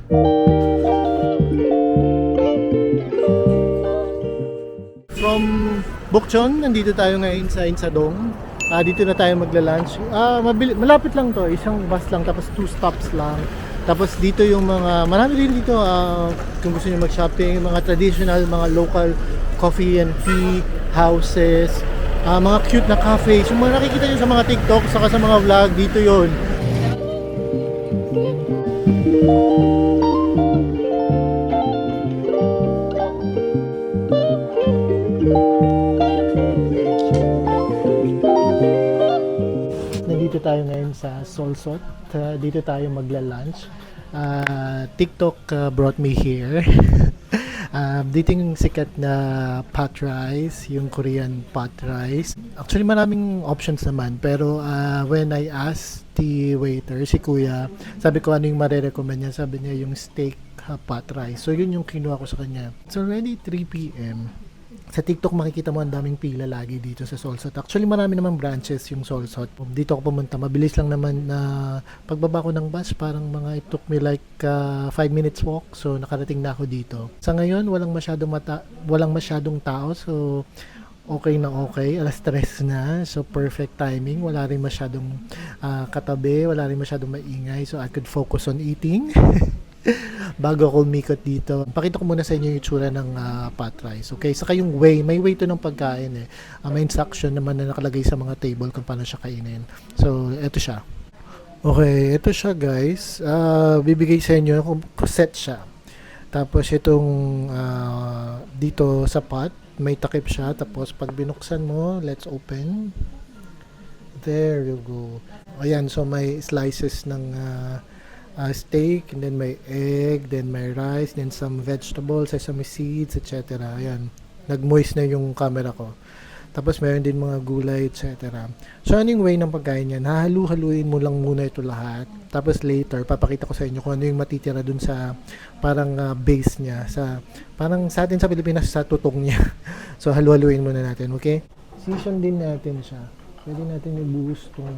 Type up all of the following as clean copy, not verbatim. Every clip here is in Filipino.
From Bukchon, nandito tayo ngayon sa Insadong. Dito na tayo magla-lunch. Malapit lang to, isang bus lang, tapos 2 stops lang. Tapos dito yung mga, marami din dito kung gusto niyo mag-shopping, mga traditional, mga local coffee and tea houses, mga cute na cafes. Yung mga nakikita niyo sa mga TikTok, saka sa mga vlog, dito yon. Nandito tayo ngayon sa Solsot. Dito tayo magla-lunch. TikTok brought me here. Dito yung sikat na pot rice, yung Korean pot rice. Actually, maraming options naman. Pero when I asked the waiter, si Kuya, sabi ko ano yung marirecommend niya. Sabi niya yung steak pot rice. So, yun yung kinuha ko sa kanya. It's already 3 p.m. Sa TikTok makikita mo ang daming pila lagi dito sa Solsot. Actually marami namang branches yung Solsot. Dito ako pumunta, mabilis lang naman na pagbaba ko ng bus, parang it took me like 5 minutes walk. So nakarating na ako dito. Sa ngayon walang masyadong tao. So okay na okay, alas 3 na. So perfect timing, wala rin masyadong katabi, wala rin masyadong maingay. So I could focus on eating. Bago ako umikot dito, pakita ko muna sa inyo yung itsura ng pot rice. Okay, saka yung may way to ng pagkain eh. May instruction naman na nakalagay sa mga table kung paano siya kainin. So, eto siya. Okay, eto siya guys. Bibigay sa inyo kung set siya. Tapos itong dito sa pot, may takip siya. Tapos pag binuksan mo, let's open. There you go. Ayan, so may slices ng steak, and then may egg, then may rice, then some vegetables, sesame seeds, etc. Ayan, nag-moist na yung camera ko. Tapos mayroon din mga gulay, etc. So, ano yung way ng pagkain yan? Hahalu-haluin mo lang muna ito lahat. Tapos later, papakita ko sa inyo kung ano yung matitira dun sa parang base niya. Parang sa atin sa Pilipinas, sa tutong niya. So, halu-haluin muna natin, okay? Season din natin siya. Pwede natin i-boost itong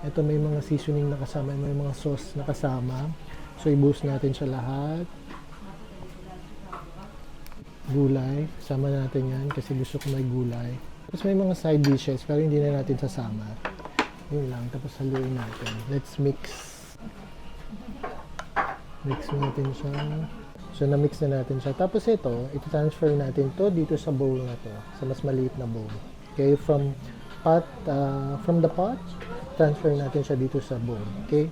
ito may mga seasoning na kasama, may mga sauce na kasama. So, i-boost natin siya lahat. Gulay, sama natin yan kasi gusto ko may gulay. Tapos may mga side dishes pero hindi na natin sasama. Yun lang, tapos haluin natin. Let's mix. Mix natin siya. So, na-mix na natin siya. Tapos ito transfer natin to dito sa bowl na to, sa mas maliit na bowl. Okay, from the pot, transfer natin siya dito sa bowl. Okay?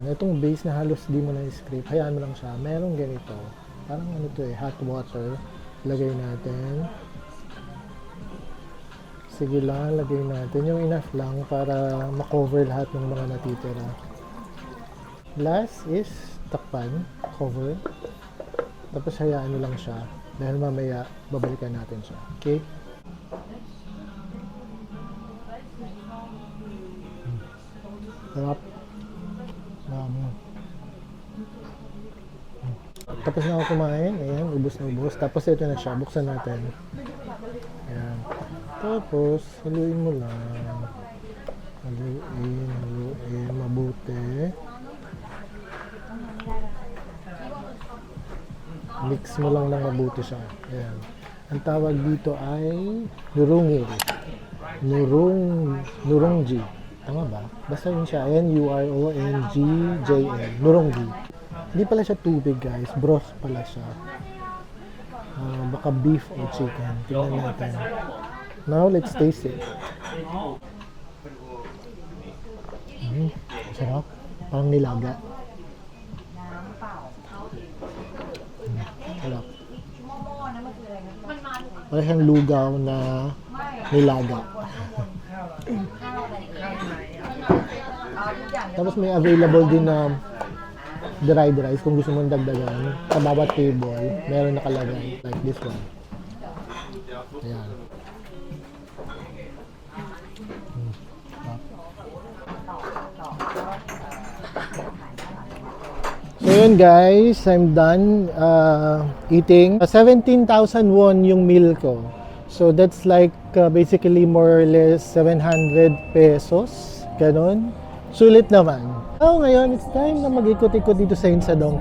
Itong base na halos di mo na i-scrape, hayaan mo lang siya. Merong ganito. Parang ano to hot water. Lagay natin. Sige lang, lagay natin yung enough lang para makover lahat ng mga natitira. Last is takpan, cover. Tapos hayaan nyo lang siya dahil mamaya babalikan natin siya. Okay? Sarap. Tapos na ako kumain. Ayan, ubos na ubos. Tapos ito na siya. Buksan natin. Ayan. Tapos, haluin mo lang. Haluin, mabuti. Mix mo lang ng mabuti siya. Ayan. Ang tawag dito ay nurungil. Nurungji. Tama ba? Basta yun siya. N-U-R-O-N-G-J-N. Nurungji. Hindi pala siya tubig guys. Broth pala siya. Baka beef or chicken. Tingnan natin. Now, let's taste it. Sarap. Parang nilaga. Sarap. Parang siyang lugaw na nilaga. Tapos may available din na dried rice kung gusto mong dagdagan. Sa bawat table, meron nakalagay. Like this one. Ayan. Ngayon guys, I'm done eating. 17,000 won yung meal ko. So that's like basically more or less 700 pesos. Ganon. Sulit naman. Oh, ngayon it's time na mag-ikot-ikot dito sa Insadong.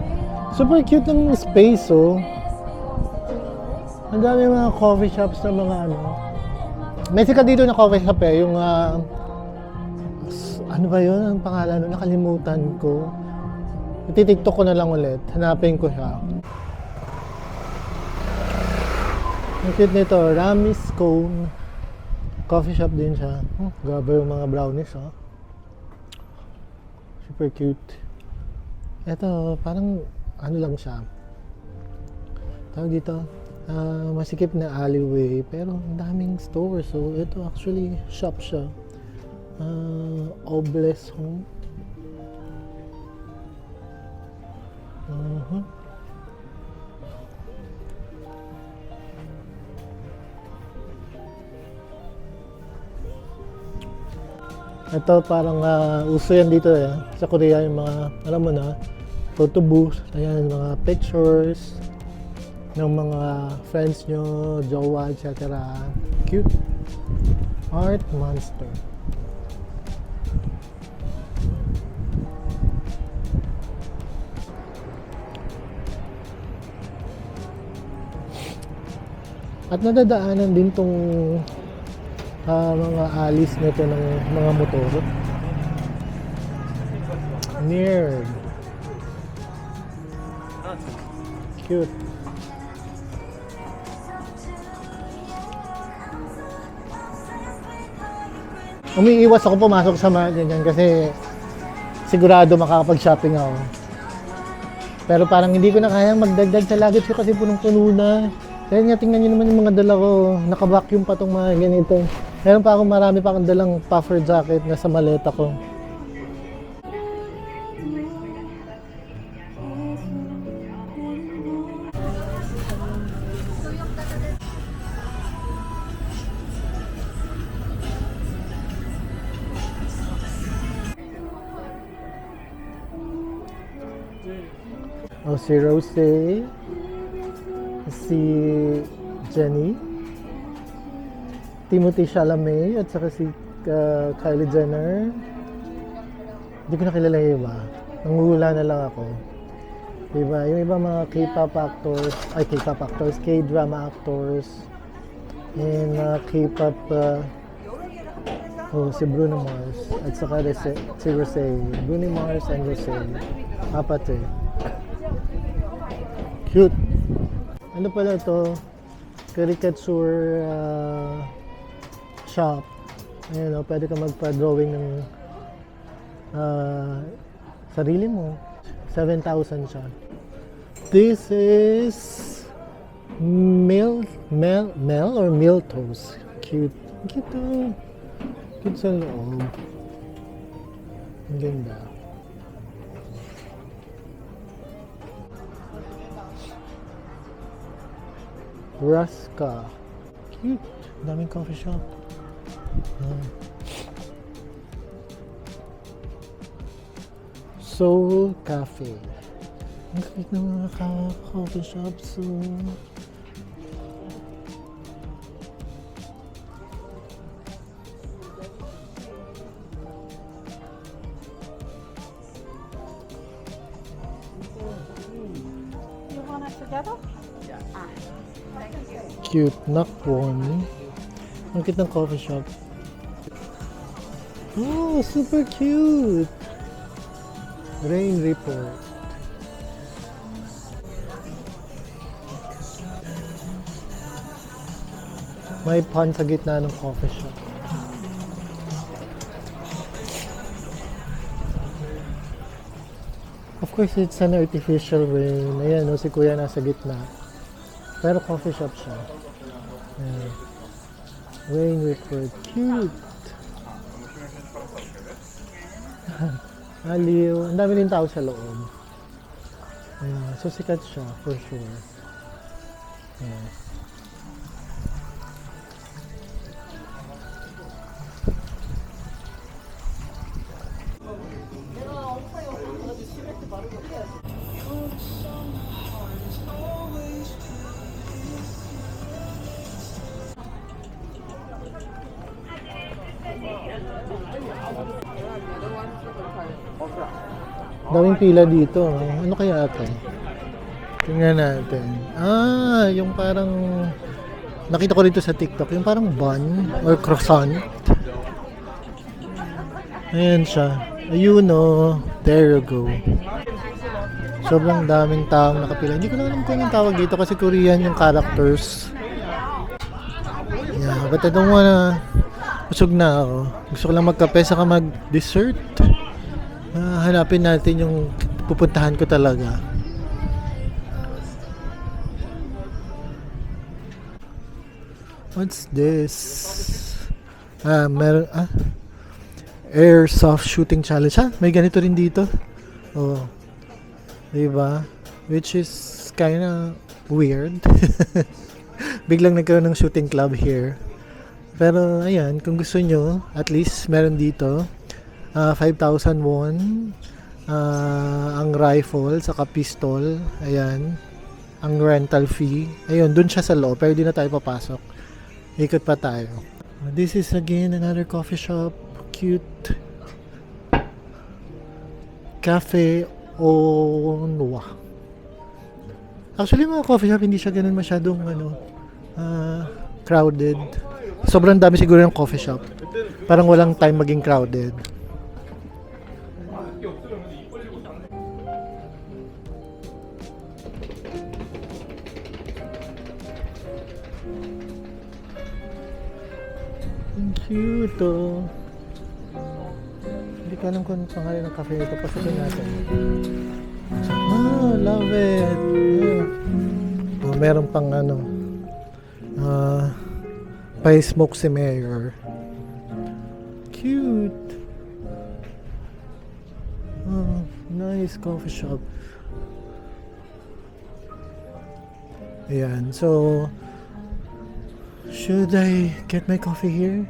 Super cute ng space, oh. Ang dami mga coffee shops na mga ano. May sikat dito na coffee shop eh, yung ano ba yun? Ang pangalan? Nakalimutan ko. Iti-tiktok ko na lang ulit. Hanapin ko siya. Ang cute nito, Ramis Cone. Coffee shop din siya. Grabe yung mga brownies, oh. Super cute. Ito, parang ano lang siya. Tawag dito, masikip na alleyway, pero ang daming store. So, ito actually shop siya. Obles Home. Ito parang uso yan dito eh. Sa Korea yung mga, alam mo na, photo booth. Ayan, mga pictures ng mga friends nyo, jowa, etc. Cute. Art Monster. At nadadaanan din tong mga alis nito ng mga motor. Nerd. Cute. Umiiwas ako pumasok sa mga ganyan kasi sigurado makakapag-shopping ako. Pero parang hindi ko na kayang magdagdag sa luggage ko kasi punong-puno na. Kaya nga, tingnan nyo naman yung mga dala ko. Naka-vacuum pa tong mga ganito. Meron pa akong marami pa akong dalang puffer jacket na sa maleta ko. Oh, si Rose, si Jenny, Timothy Chalamet, at saka si Kylie Jenner. Hindi ko na kilala yung iba. Nanguhula na lang ako. Diba? Yung iba mga K-drama actors, and K-pop, si Bruno Mars, at saka si Rosé. Bruno Mars and Rosé. Apat eh. Cute. Ano pala ito? Caricature shop. Ayan, pwede ka magpa-drawing ng sarili mo. 7,000 siya. This is Mel or Miltos. Cute. Cute. Cute sa loob. Ang ganda. Raska. Cute. Daming coffee shop. Soul Cafe. Ang cute ng mga coffee shops. So, you want it together? cute. Nakpon. Ang cute ng coffee shop. Oh, super cute. Rain report. May pond sa gitna ng coffee shop. Of course, it's an artificial rain. Ayan, no, si Kuya nasa gitna. Pero coffee shop siya. Ayan. Rain report. Cute. Aliw. Ang dami din tao sa loob. Ayan. So, sikat siya, for sure. Ayan. Daming pila dito. Ano kaya ito? Tingnan natin. Yung parang nakita ko dito sa TikTok, yung parang bun or croissant. Ayan siya. Ayun o. There you go. Sobrang daming taong nakapila. Hindi ko na alam kung anong tawag dito kasi Korean yung characters. Yeah, but I don't wanna... Busog na ako. Gusto ko lang magkape saka mag-dessert. Hanapin natin yung pupuntahan ko talaga. What's this? Meron... Airsoft shooting challenge. May ganito rin dito. Oh. Diba? Which is kinda weird. Biglang nagkaroon ng shooting club here. Pero ayan, kung gusto nyo, at least meron dito 5,000 won ang rifle saka pistol. Ayan, ang rental fee. Ayun, dun siya sa loob, pero di na tayo papasok. Ikot pa tayo. This is again another coffee shop. Cute. Cafe Onwa. Actually, mga coffee shop, hindi siya ganun masyadong crowded. Sobrang dami siguro ng coffee shop. Parang walang time maging crowded. Ang cute oh. Hindi ko alam kung ano pangalan ng cafe ito. Pasukin natin. Love it. Oh, meron pang pa-smoke si Mayor. Cute. Oh, nice coffee shop. Ayan, so should I get my coffee here?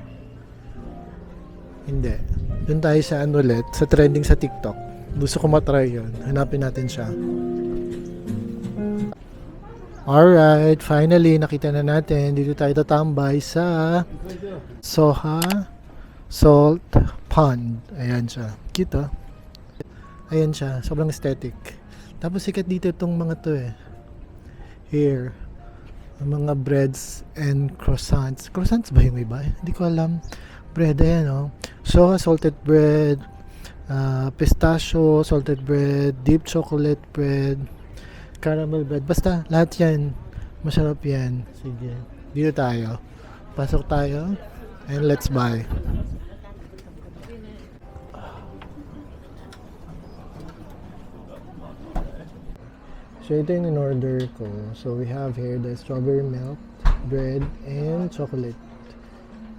Hindi. Doon tayo sa ulit, sa trending sa TikTok. Gusto ko matry yun. Hanapin natin siya. Alright, finally, nakita na natin. Dito tayo tatambay sa Soha Salt Pond. Ayan siya. Cute oh. Ayan siya. Sobrang aesthetic. Tapos sikat dito itong mga to eh. Here. Mga breads and croissants. Croissants ba yung iba? Hindi ko alam. Bread, ayan oh. Soha salted bread. Pistachio salted bread. Deep chocolate bread. Caramel bread. Basta, lahat yan. Masarap yan. Sige. Dito tayo. Pasok tayo. And let's buy. So, ito yung in-order ko. So, we have here the strawberry milk, bread, and chocolate.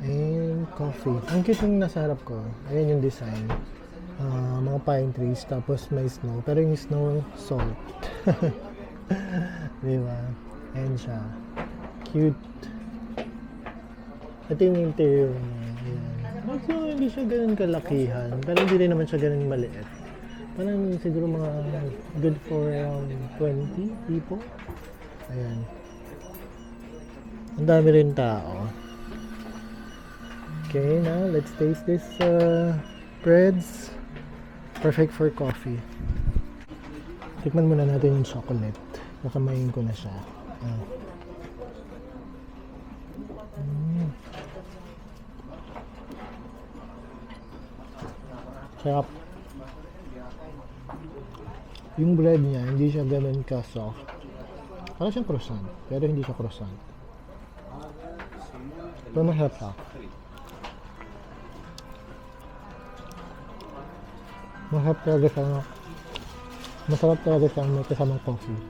And coffee. Ang cute yung nasa harap ko. Ayan yung design. Mga pine trees. Tapos may snow. Pero yung snow, salt. Diba? Ayan siya. Cute. Ito yung interior niya. Ayan. Also, hindi siya ganun kalakihan. Pero hindi rin naman siya ganun maliit. Parang siguro mga good for around 20 people. Ayan. Ang dami rin tao. Okay, now let's taste this breads. Perfect for coffee. Tikman muna natin yung chocolate. Nakamayin ko na siya. Sarap. Yung bread niya, hindi siya ganun ka-soft. Parang siyang croissant, pero hindi siya croissant. Pero masarap siya. Masarap talaga siya. Masarap talaga siya may kasamang coffee.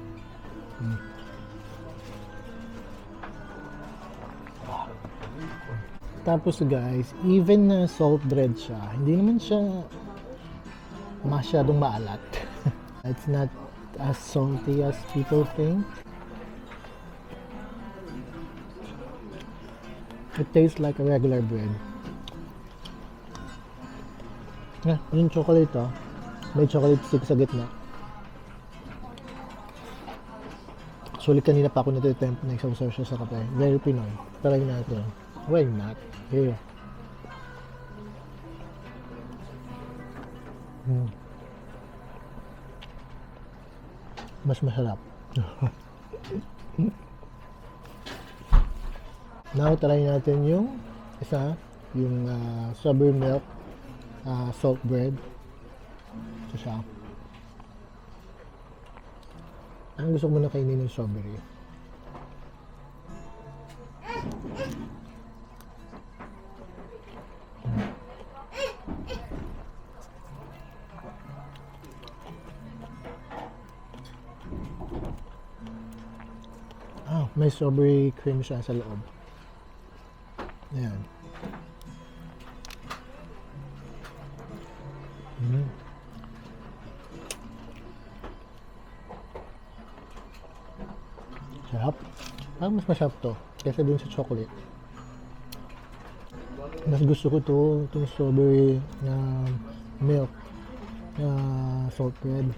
Tapos guys, even na salt bread siya, hindi naman siya masyadong maalat. It's not as salty as people think. It tastes like a regular bread. Yung chocolate may chocolate stick sa gitna. Actually, kanina pa ako natitempt na isawsaw siya sa kape. Very Pinoy. Try natin. Why not? Here. Mas masarap. Now, try natin yung isa, yung strawberry milk salt bread. Ito siya. Ang gusto ko muna kainin ng strawberry. May strawberry cream siya sa loob. Ayan. Sarap. Mas masarap to kaysa dun sa chocolate. Mas gusto ko itong strawberry na milk na salt bread.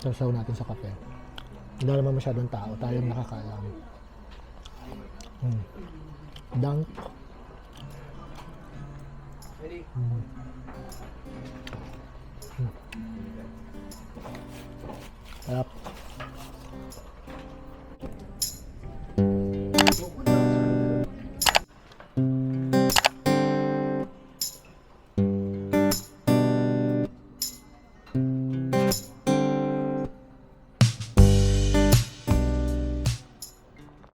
Sasaw natin sa kape. Hindi naman masyadong tao. Tayong nakakalam. Dunk. Sarap.